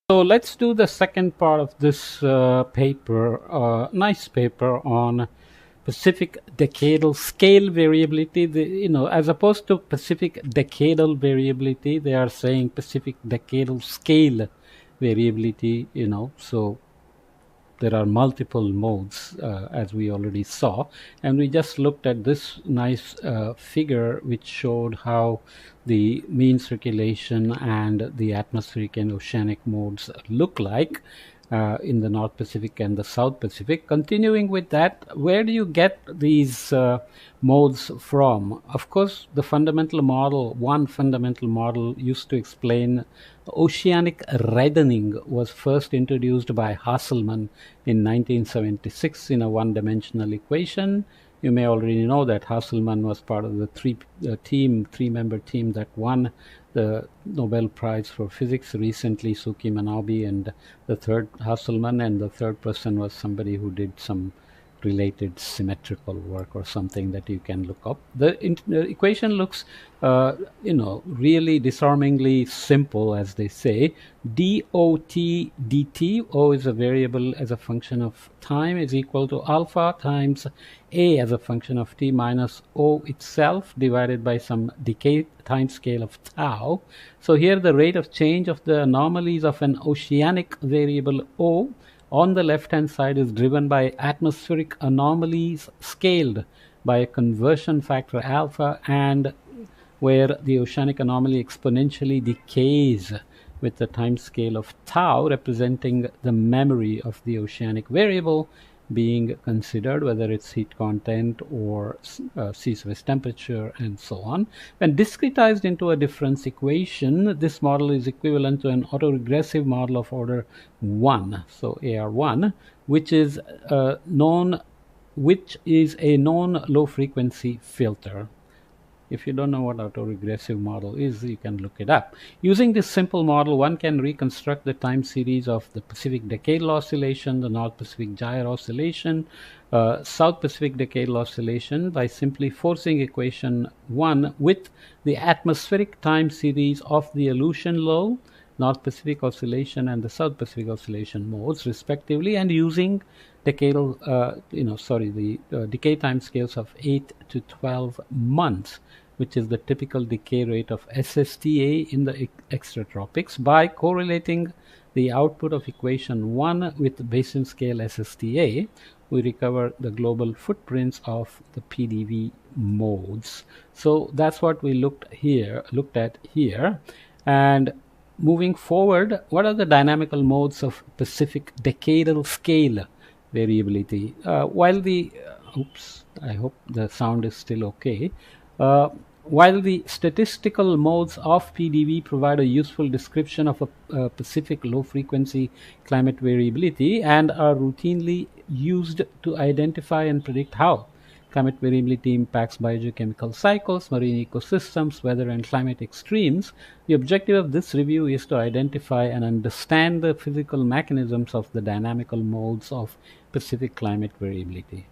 So let's do the second part of this paper, nice paper on Pacific decadal scale variability. As opposed to Pacific decadal variability, they are saying Pacific decadal scale variability. So there are multiple modes, as we already saw, and we just looked at this nice figure which showed how the mean circulation and the atmospheric and oceanic modes look like in the North Pacific and the South Pacific. Continuing with that, where do you get these modes from? Of course, one fundamental model used to explain oceanic reddening was first introduced by Hasselmann in 1976 in a one-dimensional equation. You may already know that Hasselmann was part of the three-member team that won the Nobel Prize for Physics recently, Suki Manabe, and the third Hasselmann, and the third person was somebody who did some related symmetrical work or something that you can look up. The equation looks, really disarmingly simple, as they say. Dot dt, O is a variable as a function of time, is equal to alpha times A as a function of t minus O itself divided by some decay time scale of tau. So here the rate of change of the anomalies of an oceanic variable O on the left-hand side is driven by atmospheric anomalies scaled by a conversion factor alpha, and where the oceanic anomaly exponentially decays with the time scale of tau, representing the memory of the oceanic variable being considered, whether it's heat content or sea surface temperature and so on. When discretized into a difference equation, this model is equivalent to an autoregressive model of order 1, so AR1, which is a known low frequency filter. If you don't know what autoregressive model is, you can look it up. Using this simple model, one can reconstruct the time series of the Pacific decadal oscillation, the North Pacific gyre oscillation, South Pacific decadal oscillation by simply forcing equation 1 with the atmospheric time series of the Aleutian low, North Pacific oscillation, and the South Pacific oscillation modes respectively, and using decadal, decay time scales of 8 to 12 months, which is the typical decay rate of SSTA in the extratropics. By correlating the output of equation 1 with basin scale SSTA, we recover the global footprints of the PDV modes. So that's what we looked at here. And moving forward, what are the dynamical modes of Pacific decadal scale variability? I hope the sound is still okay. While the statistical modes of PDV provide a useful description of a Pacific low-frequency climate variability and are routinely used to identify and predict how climate variability impacts biogeochemical cycles, marine ecosystems, weather and climate extremes, the objective of this review is to identify and understand the physical mechanisms of the dynamical modes of Pacific climate variability.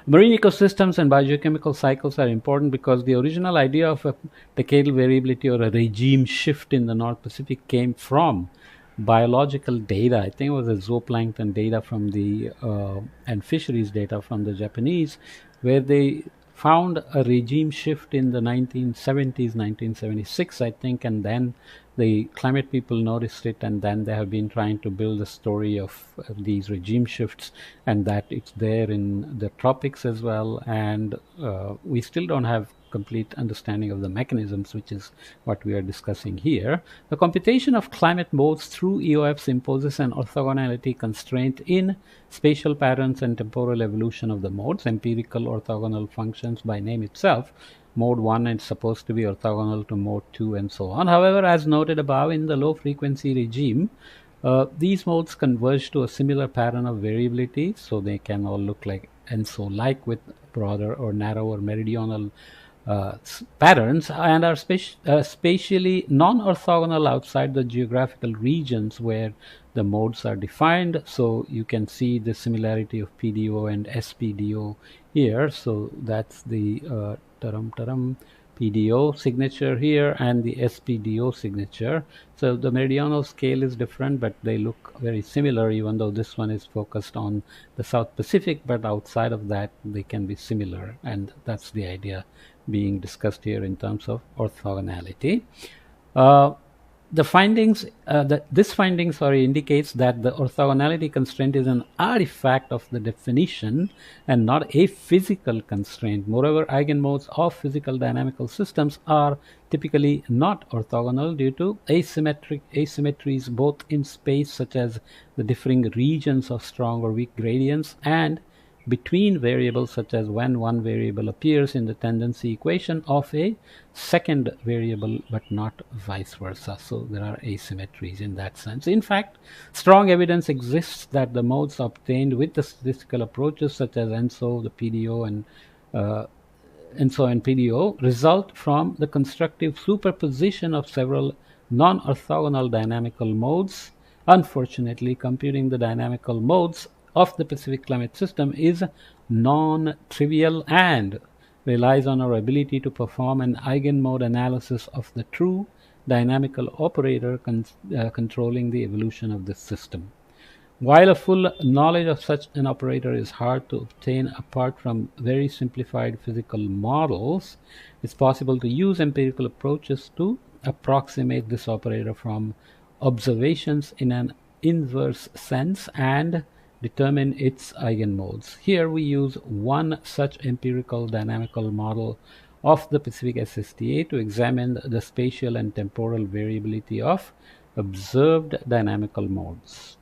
Marine ecosystems and biogeochemical cycles are important because the original idea of a decadal variability or a regime shift in the North Pacific came from biological data. I think it was a zooplankton data from and fisheries data from the Japanese, where they found a regime shift in the 1970s, 1976, I think, and then the climate people noticed it, and then they have been trying to build a story of these regime shifts, and that it's there in the tropics as well. And we still don't have complete understanding of the mechanisms, which is what we are discussing here. The computation of climate modes through EOFs imposes an orthogonality constraint in spatial patterns and temporal evolution of the modes. Empirical orthogonal functions by name itself, mode 1 is supposed to be orthogonal to mode 2 and so on. However, as noted above, in the low frequency regime, these modes converge to a similar pattern of variability, so they can all look like ENSO-like with broader or narrower meridional patterns, and are spatially non-orthogonal outside the geographical regions where the modes are defined. So you can see the similarity of PDO and SPDO here. So that's the PDO signature here and the SPDO signature. So the meridional scale is different, but they look very similar, even though this one is focused on the South Pacific, but outside of that they can be similar, and that's the idea being discussed here in terms of orthogonality. Uh, the findings, this finding, indicates that the orthogonality constraint is an artifact of the definition and not a physical constraint. Moreover, eigenmodes of physical dynamical systems are typically not orthogonal due to asymmetries both in space, such as the differing regions of strong or weak gradients, and between variables, such as when one variable appears in the tendency equation of a second variable but not vice versa. So there are asymmetries in that sense. In fact, strong evidence exists that the modes obtained with the statistical approaches such as ENSO, the PDO, and ENSO and PDO result from the constructive superposition of several non-orthogonal dynamical modes. Unfortunately, computing the dynamical modes of the Pacific climate system is non-trivial and relies on our ability to perform an eigenmode analysis of the true dynamical operator controlling the evolution of this system. While a full knowledge of such an operator is hard to obtain apart from very simplified physical models, it's possible to use empirical approaches to approximate this operator from observations in an inverse sense and determine its eigenmodes. Here we use one such empirical dynamical model of the Pacific SSTA to examine the spatial and temporal variability of observed dynamical modes.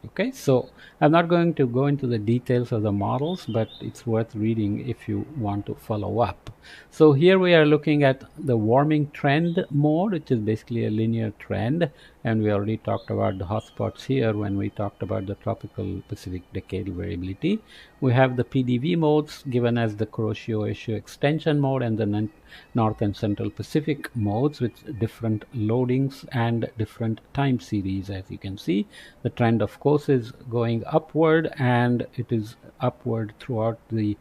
Okay, so I'm not going to go into the details of the models, but it's worth reading if you want to follow up. So here we are looking at the warming trend mode, which is basically a linear trend, and we already talked about the hotspots here when we talked about the tropical Pacific decadal variability. We have the PDV modes given as the Kuroshio-Oishio extension mode and the North and Central Pacific modes with different loadings and different time series. As you can see, the trend of course is going upward, and it is upward throughout the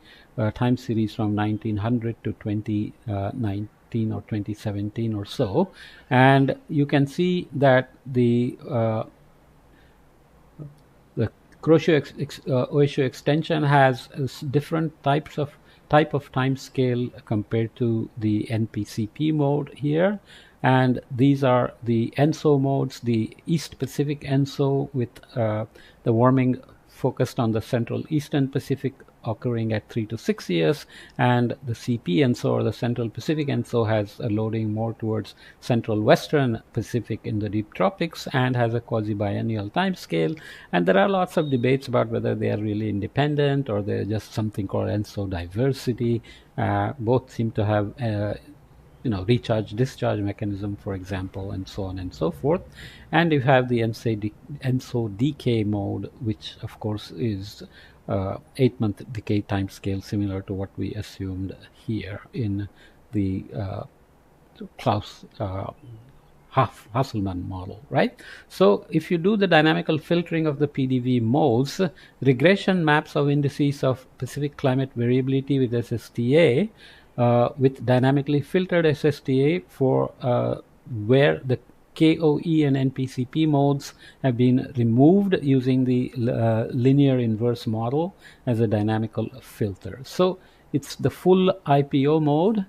time series from 1900 to 2019 or 2017 or so. And you can see that the Kuroshio-Oishio extension has different type of time scale compared to the NPCP mode here, and these are the ENSO modes, the East Pacific ENSO with the warming focused on the Central Eastern Pacific occurring at 3 to 6 years, and the CP ENSO or the Central Pacific ENSO has a loading more towards Central Western Pacific in the deep tropics and has a quasi-biennial time scale. And there are lots of debates about whether they are really independent or they're just something called ENSO diversity. Both seem to have recharge discharge mechanism, for example, and so on and so forth. And you have the ENSO decay mode, which of course is 8-month decay time scale, similar to what we assumed here in the Klaus Hasselmann model, right? So if you do the dynamical filtering of the PDV modes, regression maps of indices of Pacific climate variability with SSTA, with dynamically filtered SSTA for where the KOE and NPCP modes have been removed using the linear inverse model as a dynamical filter. So it's the full IPO mode,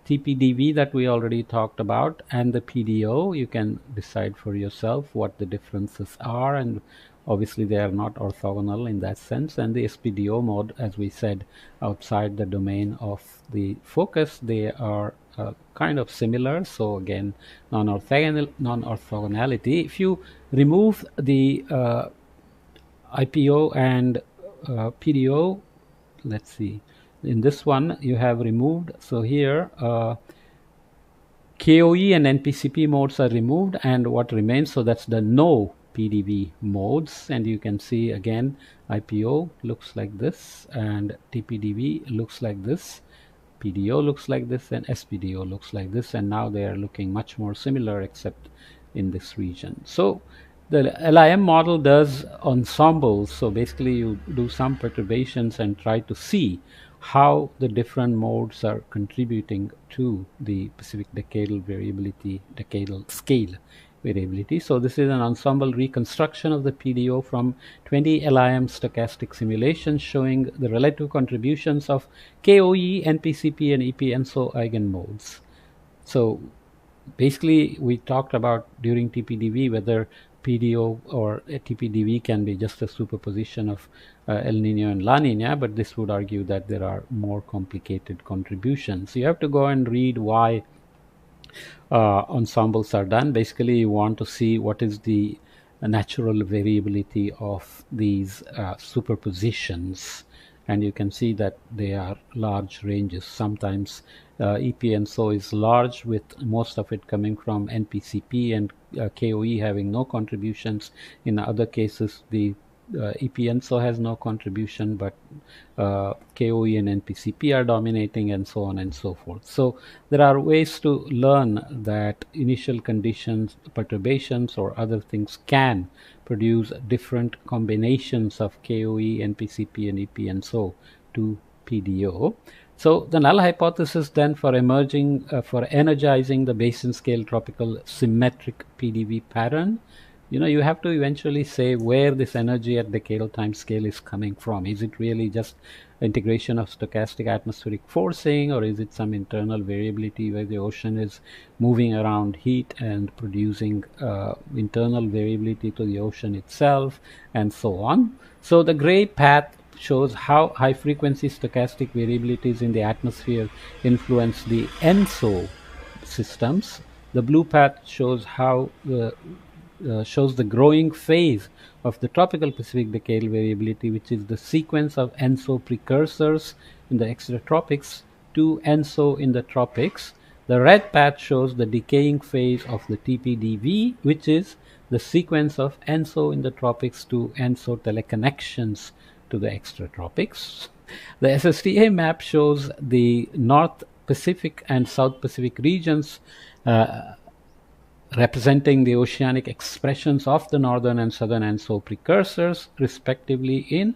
TPDV that we already talked about, and the PDO. You can decide for yourself what the differences are, and obviously they are not orthogonal in that sense. And the SPDO mode, as we said, outside the domain of the focus, they are kind of similar. So again, non-orthogonality. If you remove the IPO and PDO, let's see, in this one you have removed. So here KOE and NPCP modes are removed, and what remains, so that's the no PDV modes. And you can see again IPO looks like this, and TPDV looks like this, PDO looks like this, and SPDO looks like this, and now they are looking much more similar except in this region. So the LIM model does ensembles, so basically you do some perturbations and try to see how the different modes are contributing to the Pacific decadal variability, decadal scale variability. So this is an ensemble reconstruction of the PDO from 20 LIM stochastic simulations showing the relative contributions of KOE, NPCP, and EP-ENSO eigenmodes. So basically, we talked about during TPDV whether PDO or TPDV can be just a superposition of El Nino and La Nina, but this would argue that there are more complicated contributions. You have to go and read why ensembles are done. Basically, you want to see what is the natural variability of these superpositions, and you can see that they are large ranges. Sometimes EP-ENSO is large, with most of it coming from NPCP and KOE having no contributions. In other cases, the EP-ENSO has no contribution, but KOE and NPCP are dominating, and so on and so forth. So there are ways to learn that initial conditions, perturbations, or other things can produce different combinations of KOE, NPCP, and EP-ENSO to PDO. So the null hypothesis then for energizing the basin scale tropical symmetric PDV pattern, you have to eventually say where this energy at decadal time scale is coming from. Is it really just integration of stochastic atmospheric forcing, or is it some internal variability where the ocean is moving around heat and producing internal variability to the ocean itself, and so on. So the gray path shows how high frequency stochastic variabilities in the atmosphere influence the ENSO systems. The blue path shows how shows the growing phase of the tropical Pacific decadal variability, which is the sequence of ENSO precursors in the extratropics to ENSO in the tropics. The red path shows the decaying phase of the TPDV, which is the sequence of ENSO in the tropics to ENSO teleconnections to the extratropics. The SSTA map shows the North Pacific and South Pacific regions representing the oceanic expressions of the northern and southern ENSO precursors, respectively, in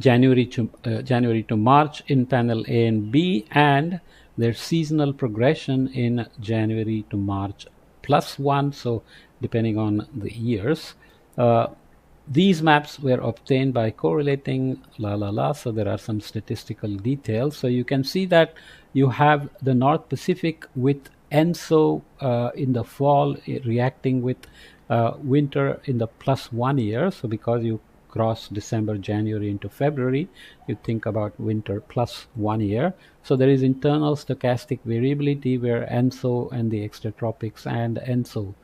January to March in panel A and B, and their seasonal progression in January to March +1, so depending on the years. These maps were obtained by correlating so there are some statistical details. So you can see that you have the North Pacific with ENSO in the fall reacting with winter in the +1 year. So because you cross December, January into February, you think about winter +1 year. So there is internal stochastic variability where ENSO and the extratropics and ENSO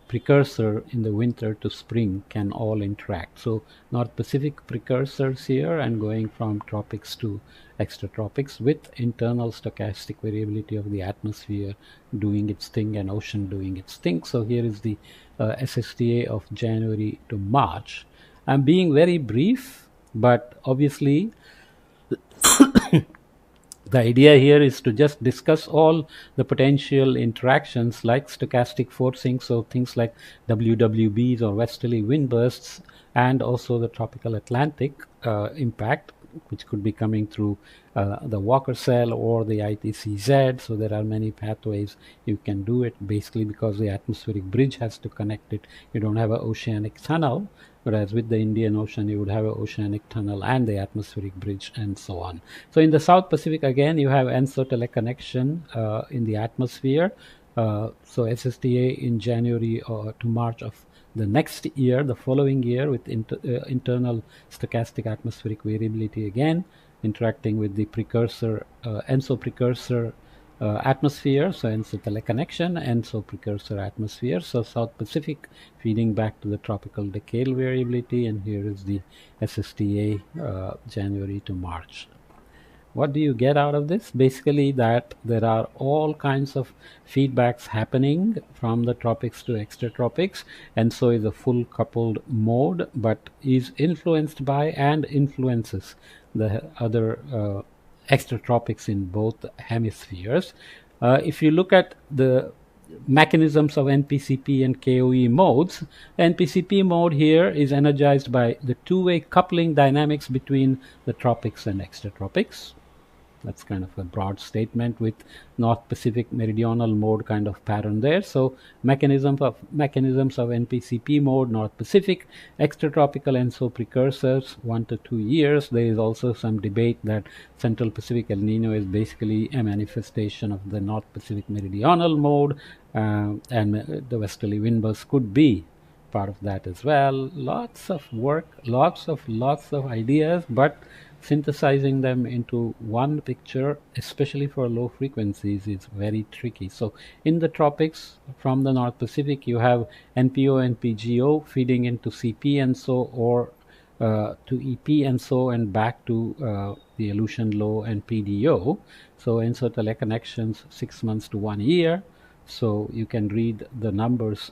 precursor in the winter to spring can all interact. So North Pacific precursors here and going from tropics to extratropics with internal stochastic variability of the atmosphere doing its thing and ocean doing its thing. So here is the SSTA of January to March. I'm being very brief, but obviously the idea here is to just discuss all the potential interactions like stochastic forcing, so things like WWBs or westerly wind bursts, and also the tropical Atlantic impact, which could be coming through the Walker cell or the ITCZ. So there are many pathways you can do it, basically because the atmospheric bridge has to connect it. You don't have an oceanic tunnel, whereas with the Indian Ocean you would have an oceanic tunnel and the atmospheric bridge and so on. So in the South Pacific again you have ENSO teleconnection in the atmosphere. So SSTA in January to March of the next year, the following year, with internal stochastic atmospheric variability again interacting with the precursor ENSO precursor atmosphere, so ENSO teleconnection, ENSO precursor atmosphere. So South Pacific feeding back to the tropical decadal variability, and here is the SSTA January to March. What do you get out of this? Basically that there are all kinds of feedbacks happening from the tropics to extratropics, and so is a full coupled mode, but is influenced by and influences the other extratropics in both hemispheres. If you look at the mechanisms of NPCP and KOE modes. The NPCP mode here is energized by the two-way coupling dynamics between the tropics and extratropics. That's kind of a broad statement with North Pacific meridional mode kind of pattern there. So mechanisms of NPCP mode, North Pacific, extratropical ENSO precursors, 1 to 2 years. There is also some debate that Central Pacific El Nino is basically a manifestation of the North Pacific meridional mode, and the westerly wind bursts could be part of that as well. Lots of work, lots of ideas, but synthesizing them into one picture, especially for low frequencies, is very tricky. So in the tropics, from the North Pacific, you have NPO and PGO feeding into CP and so, or to EP and so, and back to the Aleutian Low and PDO. So ENSO teleconnections 6 months to 1 year. So you can read the numbers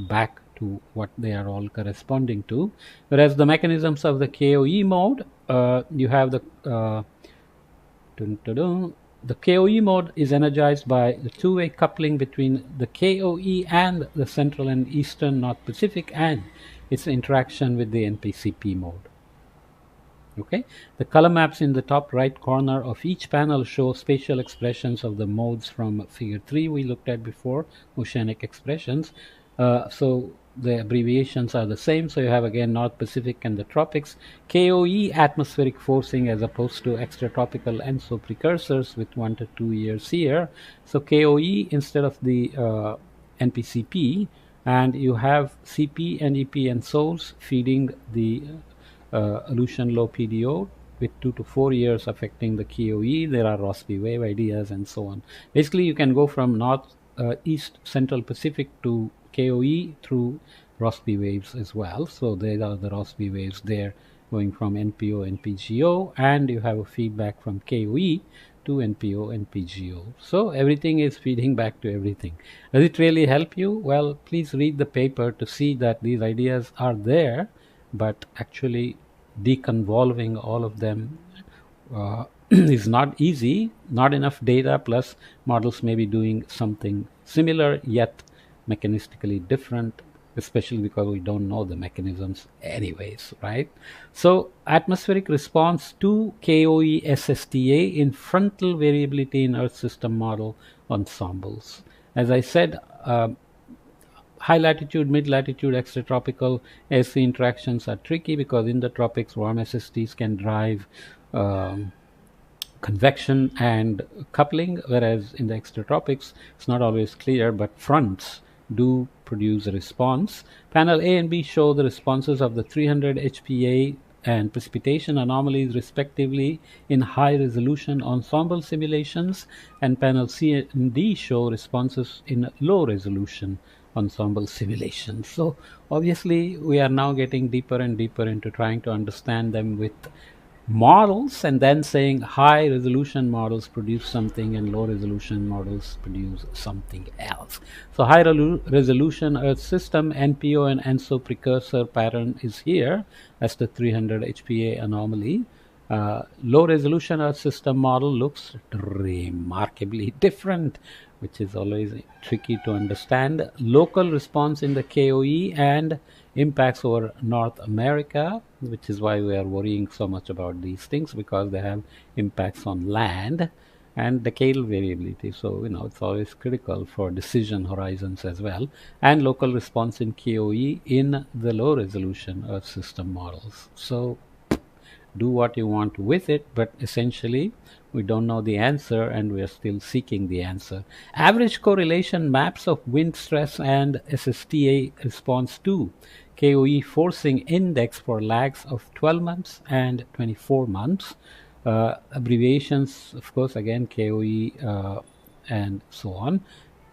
back to what they are all corresponding to. Whereas the mechanisms of the KOE mode, you have the KOE mode is energized by the two-way coupling between the KOE and the Central and Eastern North Pacific and its interaction with the NPCP mode. Okay, the color maps in the top right corner of each panel show spatial expressions of the modes from figure 3 we looked at before, oceanic expressions. So the abbreviations are the same. So you have again North Pacific and the tropics, KOE atmospheric forcing as opposed to extratropical ENSO precursors with 1 to 2 years here. So KOE instead of the NPCP, and you have CP and EP ENSOs feeding the Aleutian Low PDO with 2 to 4 years affecting the KOE. There are Rossby wave ideas and so on. Basically, you can go from North, East, Central Pacific to KOE through Rossby waves as well. So there are the Rossby waves there going from NPO and PGO, and you have a feedback from KOE to NPO and PGO. So everything is feeding back to everything. Does it really help you? Well, please read the paper to see that these ideas are there, but actually deconvolving all of them is not easy. Not enough data, plus models may be doing something similar yet mechanistically different, especially because we don't know the mechanisms anyways, right? So atmospheric response to KOE SSTA in frontal variability in Earth system model ensembles. As I said, high latitude, mid latitude, extratropical AC interactions are tricky because in the tropics, warm SSTs can drive convection and coupling, whereas in the extratropics, it's not always clear, but fronts do produce a response. Panel A and B show the responses of the 300 HPA and precipitation anomalies respectively in high resolution ensemble simulations, and panel C and D show responses in low resolution ensemble simulations. So obviously we are now getting deeper and deeper into trying to understand them with models, and then saying high resolution models produce something and low resolution models produce something else. So high resolution Earth system NPO and ENSO precursor pattern is here as the 300 HPA anomaly. Low resolution Earth system model looks remarkably different, which is always tricky to understand. Local response in the KOE and impacts over North America, which is why we are worrying so much about these things, because they have impacts on land, and decadal variability. So, it's always critical for decision horizons as well, and local response in KOE in the low resolution Earth system models. So do what you want with it, but essentially we don't know the answer and we are still seeking the answer. Average correlation maps of wind stress and SSTA response to KOE forcing index for lags of 12 months and 24 months. Abbreviations, of course, again KOE and so on.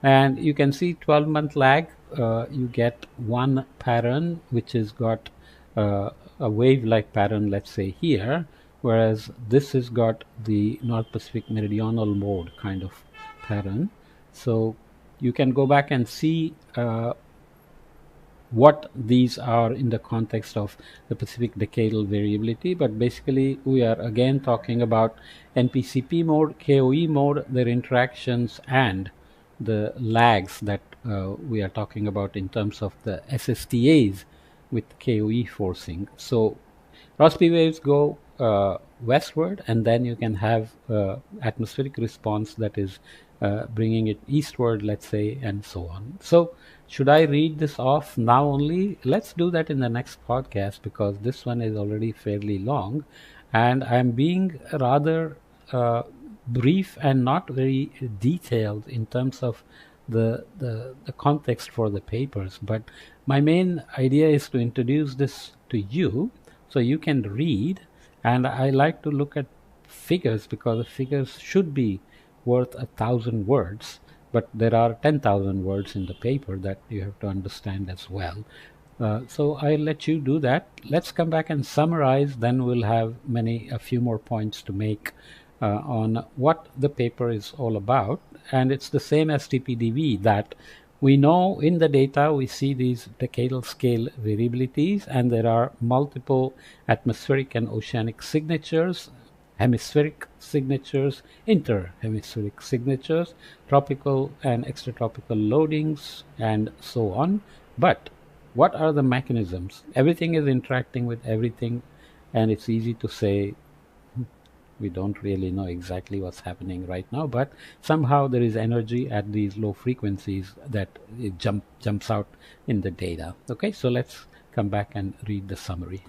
And you can see 12-month lag, you get one pattern which has got a wave-like pattern, let's say here, whereas this has got the North Pacific meridional mode kind of pattern. So you can go back and see what these are in the context of the Pacific decadal variability, but basically we are again talking about NPCP mode, KOE mode, their interactions, and the lags that we are talking about in terms of the SSTAs with KOE forcing. So Rossby waves go westward, and then you can have atmospheric response that is bringing it eastward, let's say, and so on. So should I read this off now only? Let's do that in the next podcast, because this one is already fairly long, and I'm being rather brief and not very detailed in terms of the context for the papers. But my main idea is to introduce this to you so you can read. And I like to look at figures, because the figures should be worth 1,000 words, but there are 10,000 words in the paper that you have to understand as well. So I'll let you do that. Let's come back and summarize. Then we'll have a few more points to make on what the paper is all about. And it's the same as TPDV, that we know in the data we see these decadal scale variabilities, and there are multiple atmospheric and oceanic signatures, hemispheric signatures, interhemispheric signatures, tropical and extratropical loadings, and so on. But what are the mechanisms? Everything is interacting with everything, and it's easy to say we don't really know exactly what's happening right now, but somehow there is energy at these low frequencies that it jumps out in the data. Okay, so let's come back and read the summary.